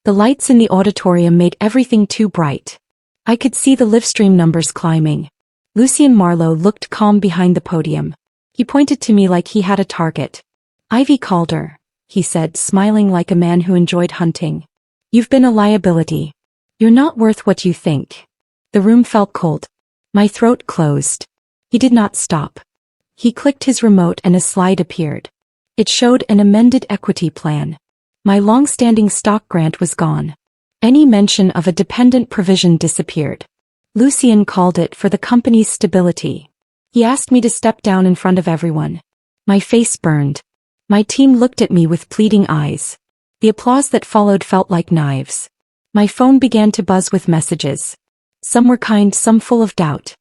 The lights in the auditorium made everything too bright. I could see the livestream numbers climbing. Lucien Marlowe looked calm behind the podium. He pointed to me like he had a target. "Ivy Calder," he said, smiling like a man who enjoyed hunting. "You've been a liability. You're not worth what you think." The room felt cold. My throat closed. He did not stop. He clicked his remote and a slide appeared. It showed an amended equity plan. My long-standing stock grant was gone. Any mention of a dependent provision disappeared. Lucien called it for the company's stability. He asked me to step down in front of everyone. My face burned. My team looked at me with pleading eyes. The applause that followed felt like knives. My phone began to buzz with messages. Some were kind, some full of doubt.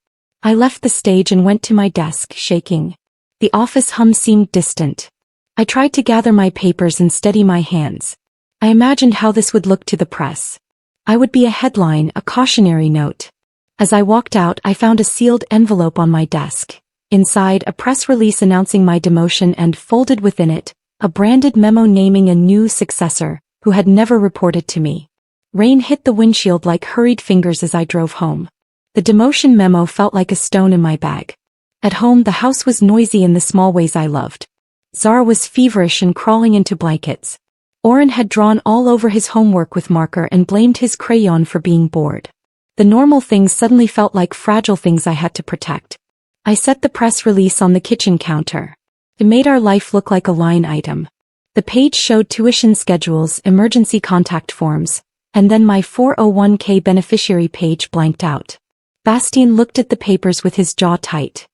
I left the stage and went to my desk, shaking. The office hum seemed distant. I tried to gather my papers and steady my hands. I imagined how this would look to the press. I would be a headline, a cautionary note. As I walked out, I found a sealed envelope on my desk. Inside, a press release announcing my demotion and, folded within it, a branded memo naming a new successor, who had never reported to me. Rain hit the windshield like hurried fingers as I drove home. The demotion memo felt like a stone in my bag. At home, the house was noisy in the small ways I loved. Zara was feverish and crawling into blankets. Oren had drawn all over his homework with marker and blamed his crayon for being bored. The normal things suddenly felt like fragile things I had to protect. I set the press release on the kitchen counter. It made our life look like a line item. The page showed tuition schedules, emergency contact forms, and then my 401k beneficiary page blanked out. Bastien looked at the papers with his jaw tight.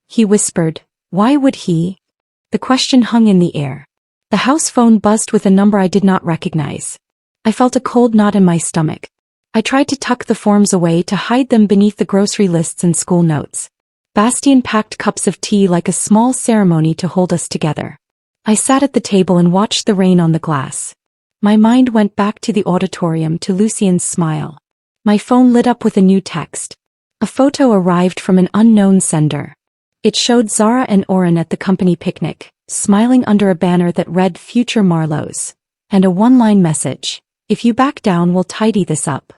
He whispered, "Why would he?" The question hung in the air. The house phone buzzed with a number I did not recognize. I felt a cold knot in my stomach. I tried to tuck the forms away to hide them beneath the grocery lists and school notes. Bastien packed cups of tea like a small ceremony to hold us together. I sat at the table and watched the rain on the glass. My mind went back to the auditorium, to Lucien's smile. My phone lit up with a new text. A photo arrived from an unknown sender. It showed Zara and Oren at the company picnic, smiling under a banner that read "Future Marlowe's," and a one-line message: "If you back down, we'll tidy this up."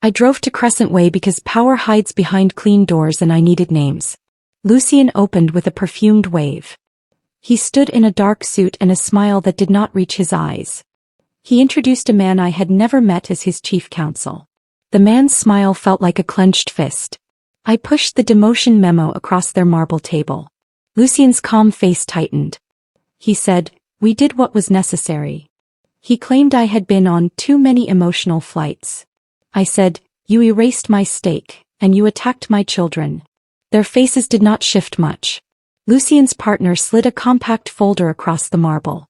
I drove to Crescent Way because power hides behind clean doors and I needed names. Lucien opened with a perfumed wave. He stood in a dark suit and a smile that did not reach his eyes. He introduced a man I had never met as his chief counsel. The man's smile felt like a clenched fist. I pushed the demotion memo across their marble table. Lucien's calm face tightened. He said, "We did what was necessary." He claimed I had been on too many emotional flights. I said, "You erased my stake, and you attacked my children." Their faces did not shift much. Lucien's partner slid a compact folder across the marble.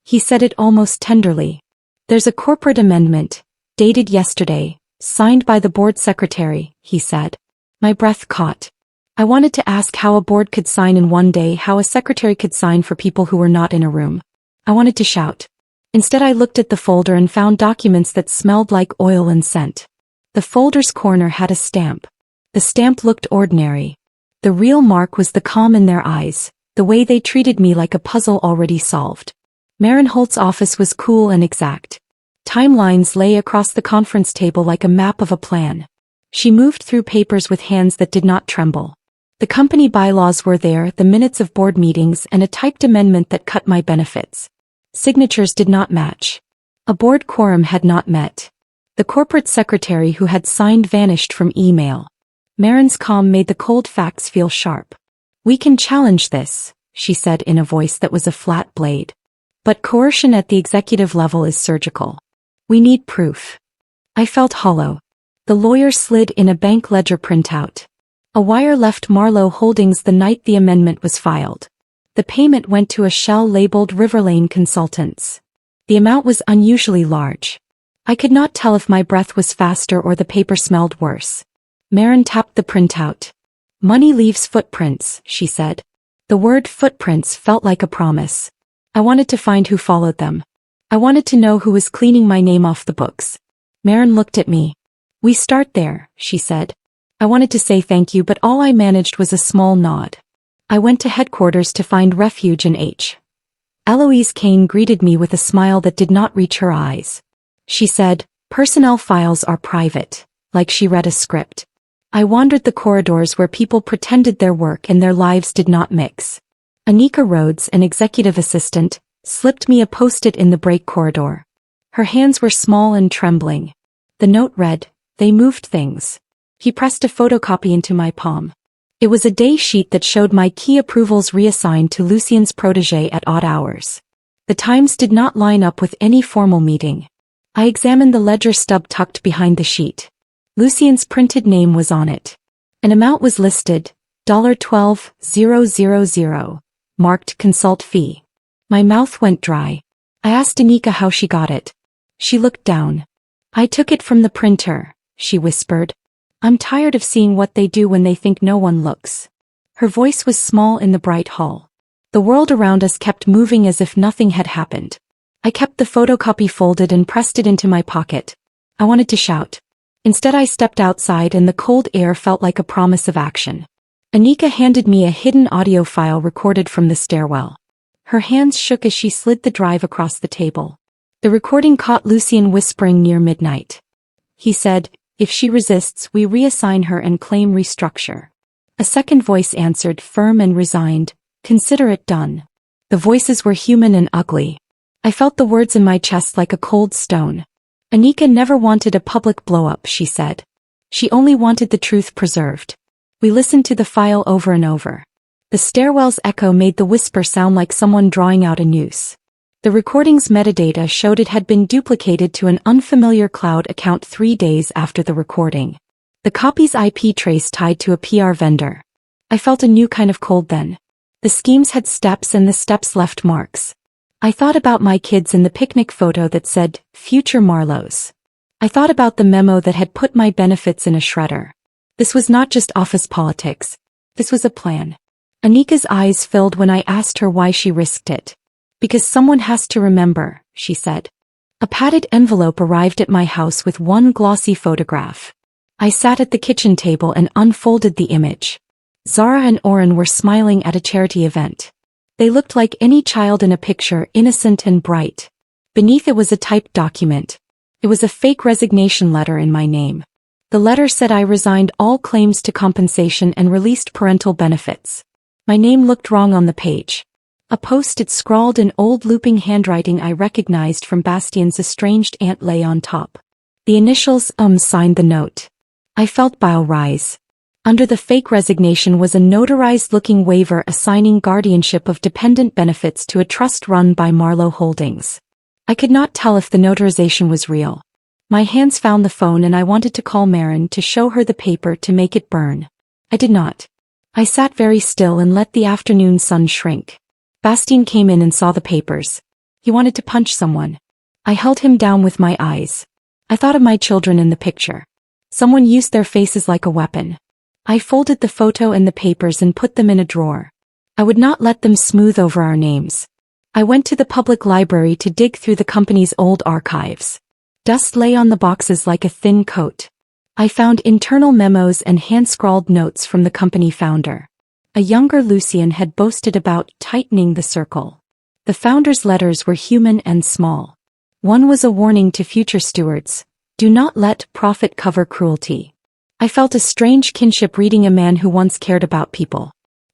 He said it almost tenderly. "There's a corporate amendment, dated yesterday, signed by the board secretary," he said. My breath caught. I wanted to ask how a board could sign in one day, how a secretary could sign for people who were not in a room. I wanted to shout. Instead, I looked at the folder and found documents that smelled like oil and scent. The folder's corner had a stamp. The stamp looked ordinary. The real mark was the calm in their eyes, the way they treated me like a puzzle already solved. Maren Holt's office was cool and exact. Timelines lay across the conference table like a map of a plan. She moved through papers with hands that did not tremble. The company bylaws were there, the minutes of board meetings, and a typed amendment that cut my benefits. Signatures did not match. A board quorum had not met. The corporate secretary who had signed vanished from email. Maren's calm made the cold facts feel sharp. "We can challenge this," she said in a voice that was a flat blade. "But coercion at the executive level is surgical. We need proof." I felt hollow. The lawyer slid in a bank ledger printout. A wire left Marlowe Holdings the night the amendment was filed. The payment went to a shell labeled Riverlane Consultants. The amount was unusually large. I could not tell if my breath was faster or the paper smelled worse. Maren tapped the printout. "Money leaves footprints," she said. The word footprints felt like a promise. I wanted to find who followed them. I wanted to know who was cleaning my name off the books. Maren looked at me. "We start there," she said. I wanted to say thank you, but all I managed was a small nod. I went to headquarters to find refuge in H. Eloise Kane greeted me with a smile that did not reach her eyes. She said, Personnel files are private, like she read a script. I wandered the corridors where people pretended their work and their lives did not mix. Anika Rhodes, an executive assistant, slipped me a post-it in the break corridor. Her hands were small and trembling. The note read, "They moved things." He pressed a photocopy into my palm. It was a day sheet that showed my key approvals reassigned to Lucien's protégé at odd hours. The times did not line up with any formal meeting. I examined the ledger stub tucked behind the sheet. Lucien's printed name was on it. An amount was listed, $12,000, marked consult fee. My mouth went dry. I asked Anika how she got it. She looked down. "I took it from the printer," she whispered. "I'm tired of seeing what they do when they think no one looks." Her voice was small in the bright hall. The world around us kept moving as if nothing had happened. I kept the photocopy folded and pressed it into my pocket. I wanted to shout. Instead I stepped outside and the cold air felt like a promise of action. Anika handed me a hidden audio file recorded from the stairwell. Her hands shook as she slid the drive across the table. The recording caught Lucien whispering near midnight. He said, "If she resists, we reassign her and claim restructure." A second voice answered, firm and resigned, "Consider it done." The voices were human and ugly. I felt the words in my chest like a cold stone. Anika never wanted a public blow-up, she said. She only wanted the truth preserved. We listened to the file over and over. The stairwell's echo made the whisper sound like someone drawing out a noose. The recording's metadata showed it had been duplicated to an unfamiliar cloud account 3 days after the recording. The copy's IP trace tied to a PR vendor. I felt a new kind of cold then. The schemes had steps and the steps left marks. I thought about my kids and the picnic photo that said, "Future Marlows." I thought about the memo that had put my benefits in a shredder. This was not just office politics. This was a plan. Anika's eyes filled when I asked her why she risked it. "Because someone has to remember," she said. A padded envelope arrived at my house with one glossy photograph. I sat at the kitchen table and unfolded the image. Zara and Oren were smiling at a charity event. They looked like any child in a picture, innocent and bright. Beneath it was a typed document. It was a fake resignation letter in my name. The letter said I resigned all claims to compensation and released parental benefits. My name looked wrong on the page. A post-it scrawled in old looping handwriting I recognized from Bastien's estranged aunt lay on top. The initials signed the note. I felt bile rise. Under the fake resignation was a notarized-looking waiver assigning guardianship of dependent benefits to a trust run by Marlowe Holdings. I could not tell if the notarization was real. My hands found the phone and I wanted to call Marin to show her the paper to make it burn. I did not. I sat very still and let the afternoon sun shrink. Bastien came in and saw the papers. He wanted to punch someone. I held him down with my eyes. I thought of my children in the picture. Someone used their faces like a weapon. I folded the photo and the papers and put them in a drawer. I would not let them smooth over our names. I went to the public library to dig through the company's old archives. Dust lay on the boxes like a thin coat. I found internal memos and hand-scrawled notes from the company founder. A younger Lucien had boasted about tightening the circle. The founder's letters were human and small. One was a warning to future stewards: do not let profit cover cruelty. I felt a strange kinship reading a man who once cared about people.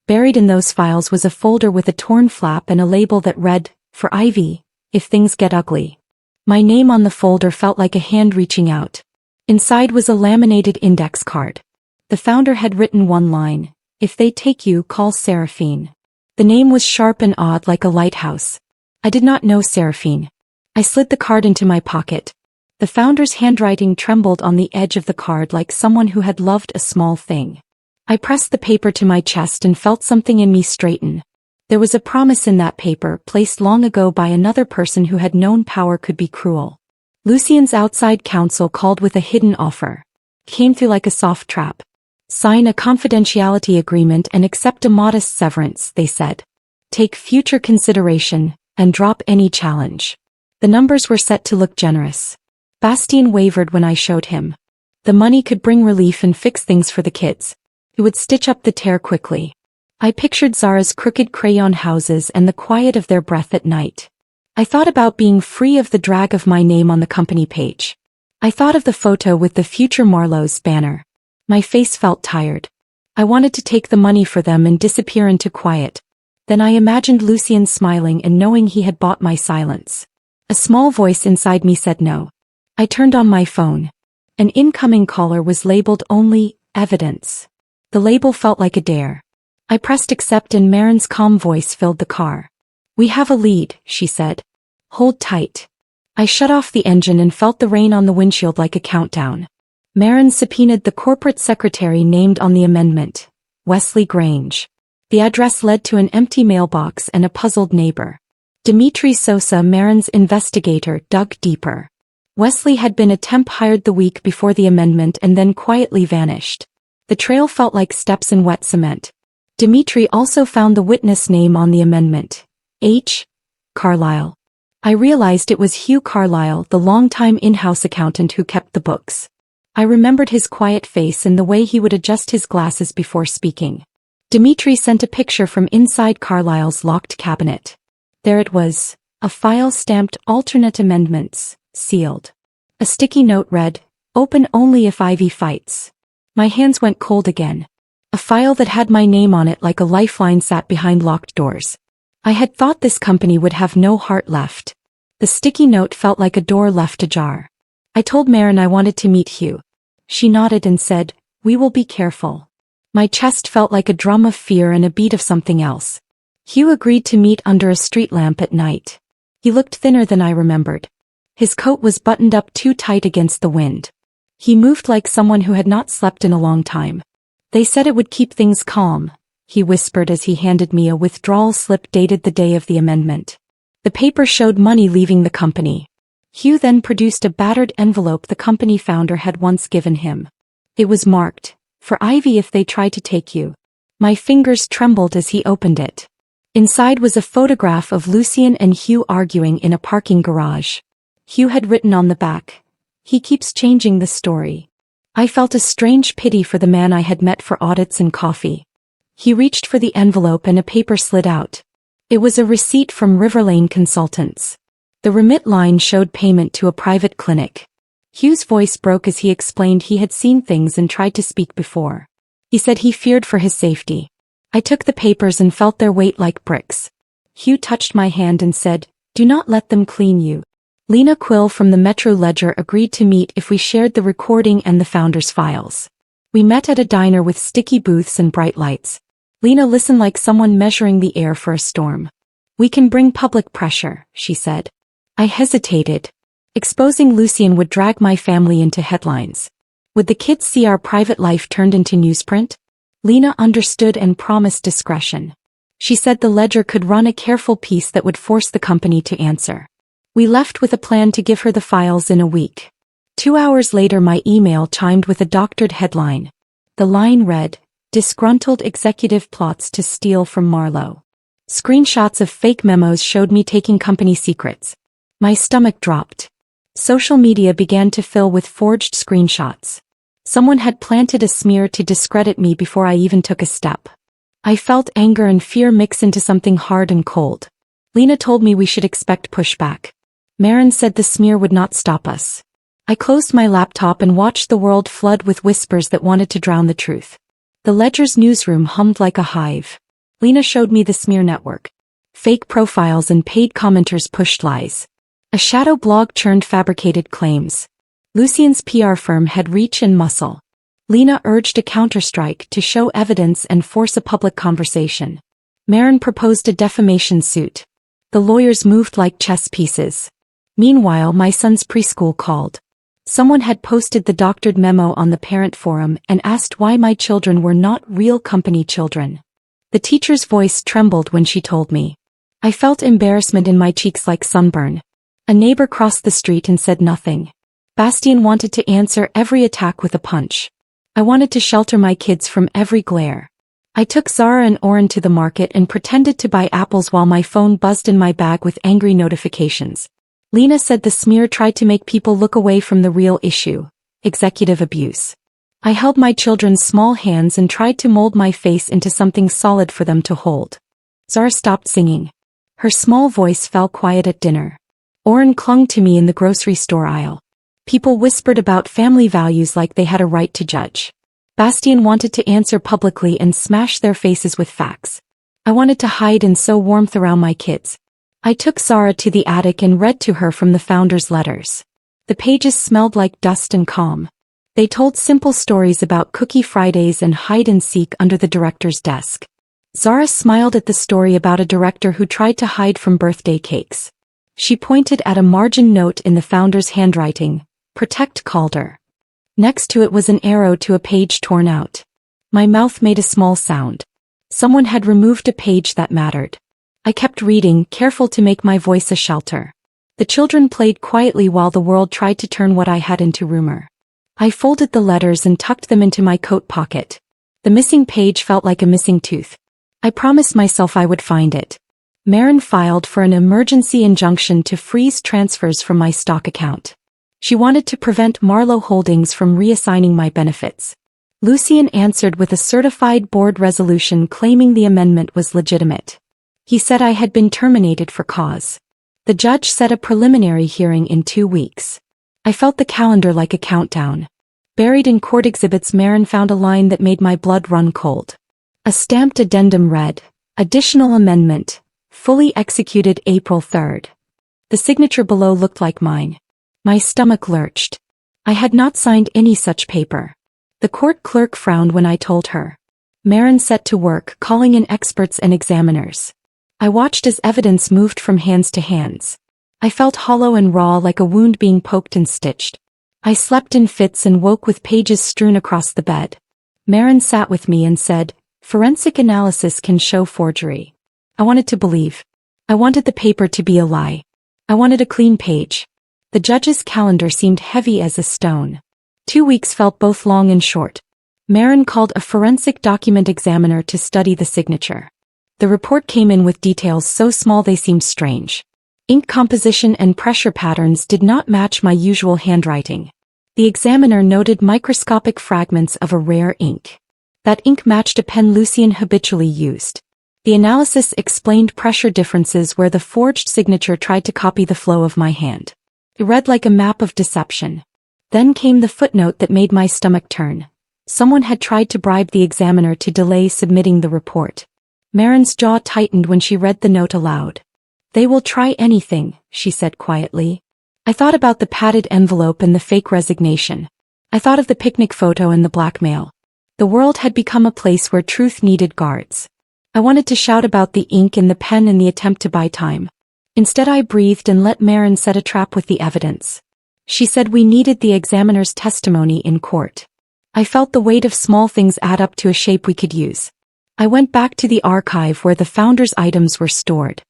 Buried in those files was a folder with a torn flap and a label that read, "For Ivy, if things get ugly." My name on the folder felt like a hand reaching out. Inside was a laminated index card. The founder had written one line: "If they take you, call Seraphine." The name was sharp and odd like a lighthouse. I did not know Seraphine. I slid the card into my pocket. The founder's handwriting trembled on the edge of the card like someone who had loved a small thing. I pressed the paper to my chest and felt something in me straighten. There was a promise in that paper, placed long ago by another person who had known power could be cruel. Lucien's outside counsel called with a hidden offer. Came through like a soft trap. "Sign a confidentiality agreement and accept a modest severance," they said. "Take future consideration, and drop any challenge." The numbers were set to look generous. Bastien wavered when I showed him. The money could bring relief and fix things for the kids. It would stitch up the tear quickly. I pictured Zara's crooked crayon houses and the quiet of their breath at night. I thought about being free of the drag of my name on the company page. I thought of the photo with the future Marlowe's banner. My face felt tired. I wanted to take the money for them and disappear into quiet. Then I imagined Lucien smiling and knowing he had bought my silence. A small voice inside me said no. I turned on my phone. An incoming caller was labeled only, evidence. The label felt like a dare. I pressed accept and Marin's calm voice filled the car. We have a lead, she said. Hold tight. I shut off the engine and felt the rain on the windshield like a countdown. Marin subpoenaed the corporate secretary named on the amendment, Wesley Grange. The address led to an empty mailbox and a puzzled neighbor. Dimitri Sosa, Marin's investigator, dug deeper. Wesley had been a temp hired the week before the amendment and then quietly vanished. The trail felt like steps in wet cement. Dimitri also found the witness name on the amendment. H. Carlyle. I realized it was Hugh Carlyle, the longtime in-house accountant who kept the books. I remembered his quiet face and the way he would adjust his glasses before speaking. Dimitri sent a picture from inside Carlyle's locked cabinet. There it was, a file stamped alternate amendments, sealed. A sticky note read, open only if Ivy fights. My hands went cold again. A file that had my name on it like a lifeline sat behind locked doors. I had thought this company would have no heart left. The sticky note felt like a door left ajar. I told Marin I wanted to meet Hugh. She nodded and said, we will be careful. My chest felt like a drum of fear and a beat of something else. Hugh agreed to meet under a street lamp at night. He looked thinner than I remembered. His coat was buttoned up too tight against the wind. He moved like someone who had not slept in a long time. They said it would keep things calm, he whispered as he handed me a withdrawal slip dated the day of the amendment. The paper showed money leaving the company. Hugh then produced a battered envelope the company founder had once given him. It was marked, for Ivy if they try to take you. My fingers trembled as he opened it. Inside was a photograph of Lucien and Hugh arguing in a parking garage. Hugh had written on the back, he keeps changing the story. I felt a strange pity for the man I had met for audits and coffee. He reached for the envelope and a paper slid out. It was a receipt from Riverlane Consultants. The remit line showed payment to a private clinic. Hugh's voice broke as he explained he had seen things and tried to speak before. He said he feared for his safety. I took the papers and felt their weight like bricks. Hugh touched my hand and said, do not let them clean you. Lena Quill from the Metro Ledger agreed to meet if we shared the recording and the founder's files. We met at a diner with sticky booths and bright lights. Lena listened like someone measuring the air for a storm. We can bring public pressure, she said. I hesitated. Exposing Lucien would drag my family into headlines. Would the kids see our private life turned into newsprint? Lena understood and promised discretion. She said the Ledger could run a careful piece that would force the company to answer. We left with a plan to give her the files in a week. 2 hours later my email chimed with a doctored headline. The line read, disgruntled executive plots to steal from Marlowe. Screenshots of fake memos showed me taking company secrets. My stomach dropped. Social media began to fill with forged screenshots. Someone had planted a smear to discredit me before I even took a step. I felt anger and fear mix into something hard and cold. Lena told me we should expect pushback. Marin said the smear would not stop us. I closed my laptop and watched the world flood with whispers that wanted to drown the truth. The Ledger's newsroom hummed like a hive. Lena showed me the smear network. Fake profiles and paid commenters pushed lies. A shadow blog churned fabricated claims. Lucien's PR firm had reach and muscle. Lena urged a counterstrike to show evidence and force a public conversation. Marin proposed a defamation suit. The lawyers moved like chess pieces. Meanwhile, my son's preschool called. Someone had posted the doctored memo on the parent forum and asked why my children were not real company children. The teacher's voice trembled when she told me. I felt embarrassment in my cheeks like sunburn. A neighbor crossed the street and said nothing. Bastien wanted to answer every attack with a punch. I wanted to shelter my kids from every glare. I took Zara and Oren to the market and pretended to buy apples while my phone buzzed in my bag with angry notifications. Lena said the smear tried to make people look away from the real issue, executive abuse. I held my children's small hands and tried to mold my face into something solid for them to hold. Zara stopped singing. Her small voice fell quiet at dinner. Oren clung to me in the grocery store aisle. People whispered about family values like they had a right to judge. Bastien wanted to answer publicly and smash their faces with facts. I wanted to hide and sow warmth around my kids. I took Zara to the attic and read to her from the founder's letters. The pages smelled like dust and calm. They told simple stories about Cookie Fridays and hide and seek under the director's desk. Zara smiled at the story about a director who tried to hide from birthday cakes. She pointed at a margin note in the founder's handwriting, "Protect Calder." Next to it was an arrow to a page torn out. My mouth made a small sound. Someone had removed a page that mattered. I kept reading, careful to make my voice a shelter. The children played quietly while the world tried to turn what I had into rumor. I folded the letters and tucked them into my coat pocket. The missing page felt like a missing tooth. I promised myself I would find it. Marin filed for an emergency injunction to freeze transfers from my stock account. She wanted to prevent Marlowe Holdings from reassigning my benefits. Lucien answered with a certified board resolution claiming the amendment was legitimate. He said I had been terminated for cause. The judge set a preliminary hearing in 2 weeks. I felt the calendar like a countdown. Buried in court exhibits, Marin found a line that made my blood run cold. A stamped addendum read, "Additional amendment, fully executed April 3rd. The signature below looked like mine. My stomach lurched. I had not signed any such paper. The court clerk frowned when I told her. Marin set to work, calling in experts and examiners. I watched as evidence moved from hands to hands. I felt hollow and raw, like a wound being poked and stitched. I slept in fits and woke with pages strewn across the bed. Marin sat with me and said, "Forensic analysis can show forgery." I wanted to believe. I wanted the paper to be a lie. I wanted a clean page. The judge's calendar seemed heavy as a stone. 2 weeks felt both long and short. Marin called a forensic document examiner to study the signature. The report came in with details so small they seemed strange. Ink composition and pressure patterns did not match my usual handwriting. The examiner noted microscopic fragments of a rare ink. That ink matched a pen Lucien habitually used. The analysis explained pressure differences where the forged signature tried to copy the flow of my hand. It read like a map of deception. Then came the footnote that made my stomach turn. Someone had tried to bribe the examiner to delay submitting the report. Marin's jaw tightened when she read the note aloud. "They will try anything," she said quietly. I thought about the padded envelope and the fake resignation. I thought of the picnic photo and the blackmail. The world had become a place where truth needed guards. I wanted to shout about the ink and the pen and the attempt to buy time. Instead I breathed and let Marin set a trap with the evidence. She said we needed the examiner's testimony in court. I felt the weight of small things add up to a shape we could use. I went back to the archive where the founder's items were stored.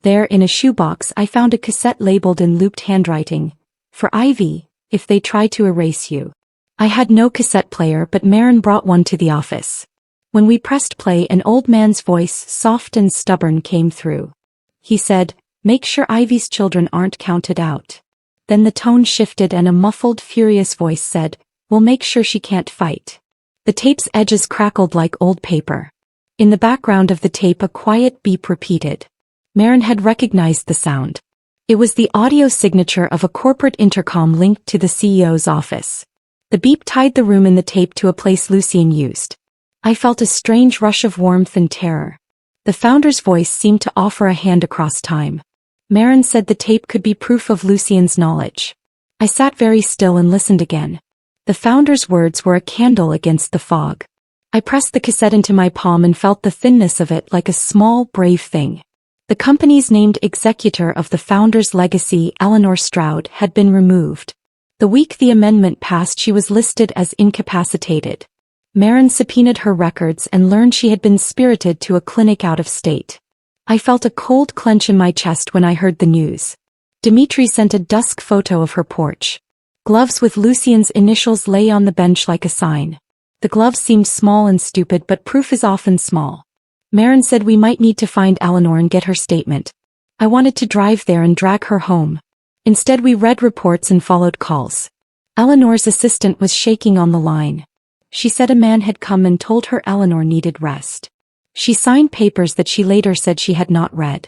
There, in a shoebox, I found a cassette labeled in looped handwriting, "For Ivy, if they try to erase you." I had no cassette player, but Marin brought one to the office. When we pressed play, an old man's voice, soft and stubborn, came through. He said, "Make sure Ivy's children aren't counted out." Then the tone shifted and a muffled, furious voice said, "We'll make sure she can't fight." The tape's edges crackled like old paper. In the background of the tape, a quiet beep repeated. Marin had recognized the sound. It was the audio signature of a corporate intercom linked to the CEO's office. The beep tied the room in the tape to a place Lucien used. I felt a strange rush of warmth and terror. The founder's voice seemed to offer a hand across time. Marin said the tape could be proof of Lucien's knowledge. I sat very still and listened again. The founder's words were a candle against the fog. I pressed the cassette into my palm and felt the thinness of it like a small, brave thing. The company's named executor of the founder's legacy, Eleanor Stroud, had been removed. The week the amendment passed, she was listed as incapacitated. Marin subpoenaed her records and learned she had been spirited to a clinic out of state. I felt a cold clench in my chest when I heard the news. Dimitri sent a dusk photo of her porch. Gloves with Lucien's initials lay on the bench like a sign. The gloves seemed small and stupid, but proof is often small. Marin said we might need to find Eleanor and get her statement. I wanted to drive there and drag her home. Instead we read reports and followed calls. Eleanor's assistant was shaking on the line. She said a man had come and told her Eleanor needed rest. She signed papers that she later said she had not read.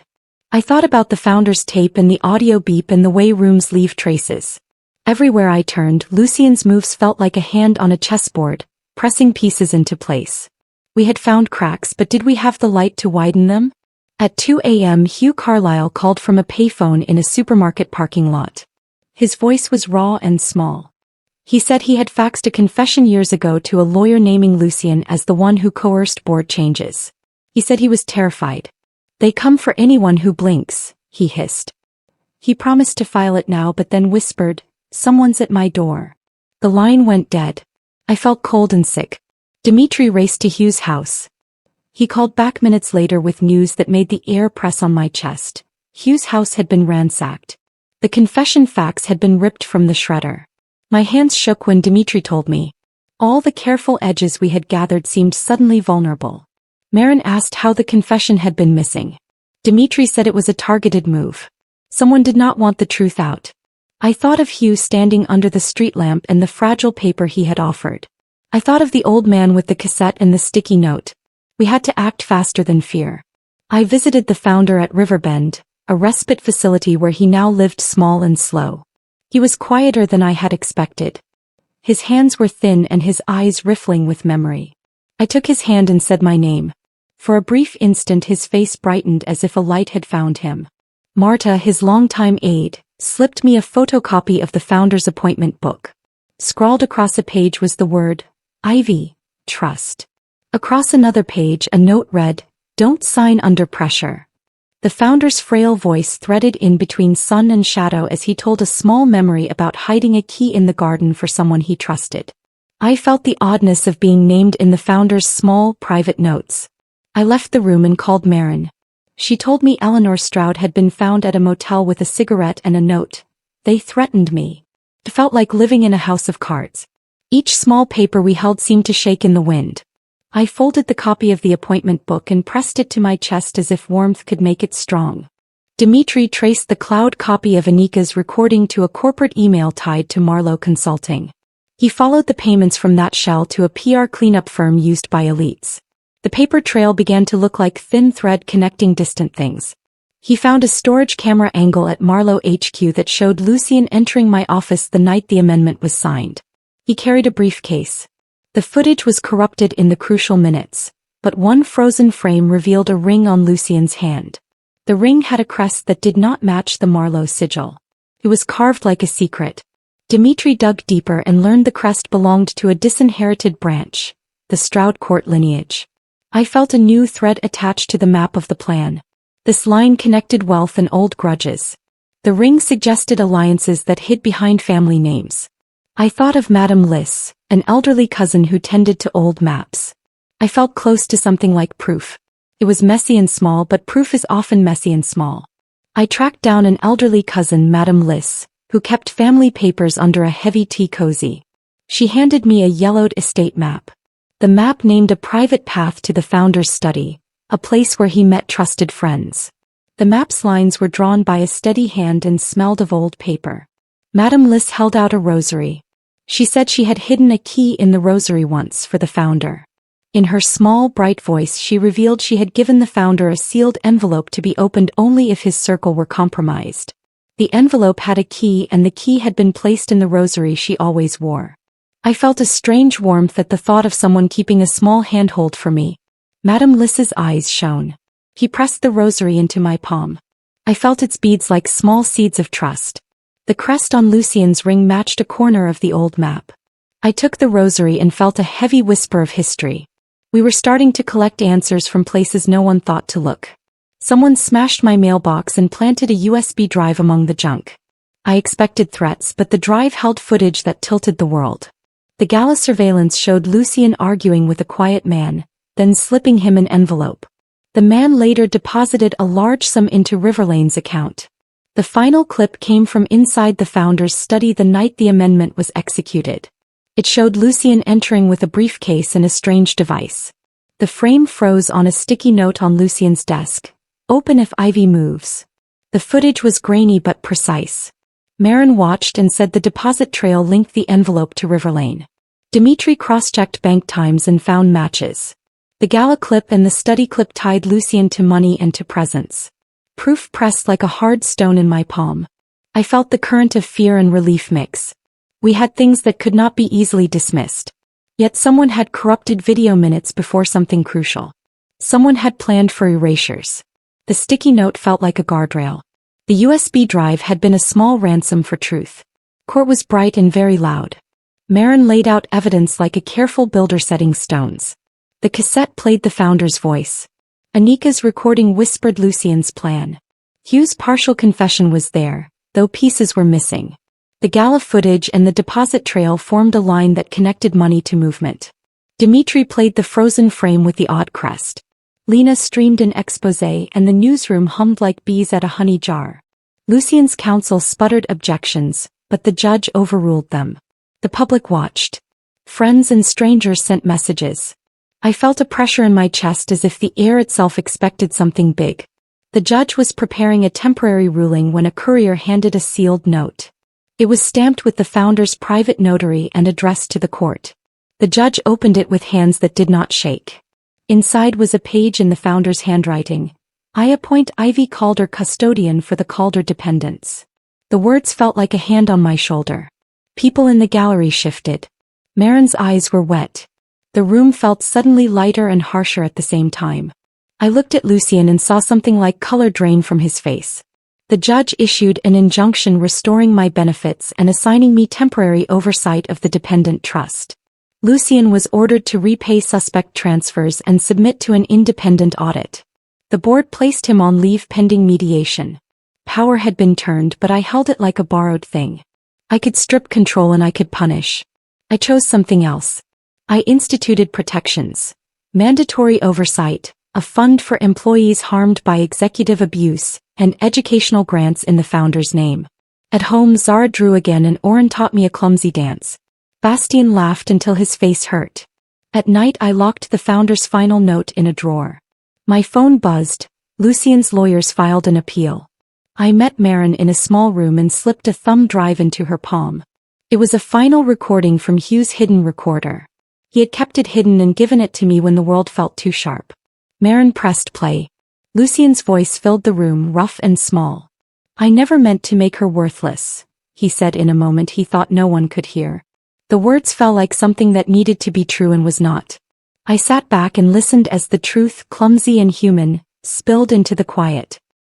I thought about the founder's tape and the audio beep and the way rooms leave traces. Everywhere I turned, Lucien's moves felt like a hand on a chessboard, pressing pieces into place. We had found cracks, but did we have the light to widen them? At 2 a.m. Hugh Carlyle called from a payphone in a supermarket parking lot. His voice was raw and small. He said he had faxed a confession years ago to a lawyer naming Lucien as the one who coerced board changes. He said he was terrified. "They come for anyone who blinks," he hissed. He promised to file it now but then whispered, "Someone's at my door." The line went dead. I felt cold and sick. Dimitri raced to Hugh's house. He called back minutes later with news that made the air press on my chest. Hugh's house had been ransacked. The confession fax had been ripped from the shredder. My hands shook when Dimitri told me. All the careful edges we had gathered seemed suddenly vulnerable. Marin asked how the confession had been missing. Dimitri said it was a targeted move. Someone did not want the truth out. I thought of Hugh standing under the street lamp and the fragile paper he had offered. I thought of the old man with the cassette and the sticky note. We had to act faster than fear. I visited the founder at Riverbend, a respite facility where he now lived, small and slow. He was quieter than I had expected. His hands were thin and his eyes riffling with memory. I took his hand and said my name. For a brief instant his face brightened as if a light had found him. Marta, his longtime aide, slipped me a photocopy of the founder's appointment book. Scrawled across a page was the word, Ivy, trust. Across another page a note read, "Don't sign under pressure." The founder's frail voice threaded in between sun and shadow as he told a small memory about hiding a key in the garden for someone he trusted. I felt the oddness of being named in the founder's small, private notes. I left the room and called Marin. She told me Eleanor Stroud had been found at a motel with a cigarette and a note. They threatened me. It felt like living in a house of cards. Each small paper we held seemed to shake in the wind. I folded the copy of the appointment book and pressed it to my chest as if warmth could make it strong. Dimitri traced the cloud copy of Anika's recording to a corporate email tied to Marlowe Consulting. He followed the payments from that shell to a PR cleanup firm used by elites. The paper trail began to look like thin thread connecting distant things. He found a storage camera angle at Marlowe HQ that showed Lucien entering my office the night the amendment was signed. He carried a briefcase. The footage was corrupted in the crucial minutes, but one frozen frame revealed a ring on Lucien's hand. The ring had a crest that did not match the Marlowe sigil. It was carved like a secret. Dimitri dug deeper and learned the crest belonged to a disinherited branch, the Stroud court lineage. I felt a new thread attached to the map of the plan. This line connected wealth and old grudges. The ring suggested alliances that hid behind family names. I thought of Madame Liss, an elderly cousin who tended to old maps. I felt close to something like proof. It was messy and small, but proof is often messy and small. I tracked down an elderly cousin, Madame Liss, who kept family papers under a heavy tea cozy. She handed me a yellowed estate map. The map named a private path to the founder's study, a place where he met trusted friends. The map's lines were drawn by a steady hand and smelled of old paper. Madame Liss held out a rosary. She said she had hidden a key in the rosary once for the founder. In her small, bright voice she revealed she had given the founder a sealed envelope to be opened only if his circle were compromised. The envelope had a key and the key had been placed in the rosary she always wore. I felt a strange warmth at the thought of someone keeping a small handhold for me. Madame Liss's eyes shone. He pressed the rosary into my palm. I felt its beads like small seeds of trust. The crest on Lucien's ring matched a corner of the old map. I took the rosary and felt a heavy whisper of history. We were starting to collect answers from places no one thought to look. Someone smashed my mailbox and planted a USB drive among the junk. I expected threats, but the drive held footage that tilted the world. The gala surveillance showed Lucien arguing with a quiet man, then slipping him an envelope. The man later deposited a large sum into Riverlane's account. The final clip came from inside the founder's study the night the amendment was executed. It showed Lucien entering with a briefcase and a strange device. The frame froze on a sticky note on Lucien's desk. "Open if Ivy moves." The footage was grainy but precise. Marin watched and said the deposit trail linked the envelope to Riverlane. Dimitri cross-checked bank times and found matches. The gala clip and the study clip tied Lucien to money and to presents. Proof pressed like a hard stone in my palm. I felt the current of fear and relief mix. We had things that could not be easily dismissed. Yet someone had corrupted video minutes before something crucial. Someone had planned for erasures. The sticky note felt like a guardrail. The USB drive had been a small ransom for truth. Court was bright and very loud. Marin laid out evidence like a careful builder setting stones. The cassette played the founder's voice. Anika's recording whispered Lucien's plan. Hugh's partial confession was there, though pieces were missing. The gala footage and the deposit trail formed a line that connected money to movement. Dimitri played the frozen frame with the odd crest. Lena streamed an exposé and the newsroom hummed like bees at a honey jar. Lucien's counsel sputtered objections, but the judge overruled them. The public watched. Friends and strangers sent messages. I felt a pressure in my chest as if the air itself expected something big. The judge was preparing a temporary ruling when a courier handed a sealed note. It was stamped with the founder's private notary and addressed to the court. The judge opened it with hands that did not shake. Inside was a page in the founder's handwriting. I appoint Ivy Calder custodian for the Calder dependents. The words felt like a hand on my shoulder. People in the gallery shifted. Marin's eyes were wet. The room felt suddenly lighter and harsher at the same time. I looked at Lucien and saw something like color drain from his face. The judge issued an injunction restoring my benefits and assigning me temporary oversight of the dependent trust. Lucien was ordered to repay suspect transfers and submit to an independent audit. The board placed him on leave pending mediation. Power had been turned, but I held it like a borrowed thing. I could strip control and I could punish. I chose something else. I instituted protections. Mandatory oversight, a fund for employees harmed by executive abuse, and educational grants in the founder's name. At home, Zara drew again and Oren taught me a clumsy dance. Bastien laughed until his face hurt. At night I locked the founder's final note in a drawer. My phone buzzed. Lucien's lawyers filed an appeal. I met Marin in a small room and slipped a thumb drive into her palm. It was a final recording from Hugh's hidden recorder. He had kept it hidden and given it to me when the world felt too sharp. Marin pressed play. Lucien's voice filled the room, rough and small. I never meant to make her worthless, he said in a moment he thought no one could hear. The words fell like something that needed to be true and was not. I sat back and listened as the truth, clumsy and human, spilled into the quiet.